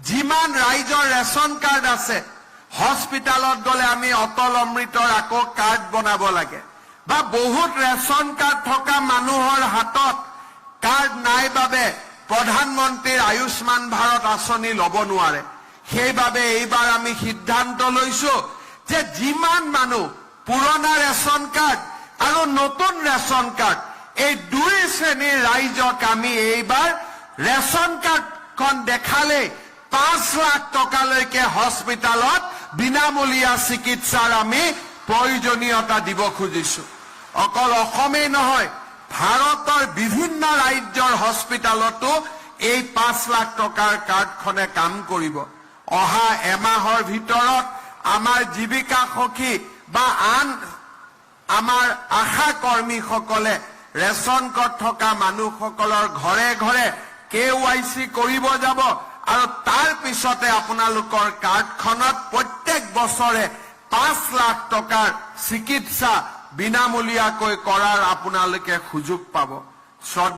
যিমান ৰাইজৰ ration card আছে হস্পিটালত গলে আমি অটল অমৃতৰ আকৌ কাৰ্ড বনাব লাগে বা বহুত ৰেচন কাৰ্ড থকা মানুহৰ হাতত কাৰ্ড নাই বাবে প্ৰধানমন্ত্ৰীৰ আয়ুষ্মান ভাৰত আঁচনি ল'ব নোৱাৰে সেইবাবে এইবাৰ আমি সিদ্ধান্ত লৈছো যে যিমান মানুহ পুৰণা ৰেচন কাৰ্ড আৰু নতুন ৰেচন কাৰ্ড এই দুই শ্ৰেণীৰ ৰাইজক আমি এইবাৰ ৰেচন কাৰ্ডখন দেখালে 5 লাখ টকালৈকে হস্পিটালত বিনামূলীয়া চিকিৎসাৰ আমি প্ৰয়োজনীয়তা দিব খুজিছো অকল অসমেই নহয় ভাৰতৰ বিভিন্ন ৰাজ্যৰ হস্পিটালতো এই 5 লাখ টকাৰ কাৰ্ডখনে কাম কৰিব অহা এমাহৰ ভিতৰত আমাৰ জীৱিকা সখী বা আন আমাৰ আশা কৰ্মীসকলে ৰেচন কাৰ্ড থকা মানুহসকলৰ ঘৰে ঘৰে KYC কৰিব যাব আৰু তাৰ পিছতে আপোনালোকৰ কাৰ্ডখনত প্ৰত্যেক বছৰে 5 লাখ টকাৰ চিকিৎসা বিনামূলীয়াকৈ কৰাৰ আপোনালোকে সুযোগ পাব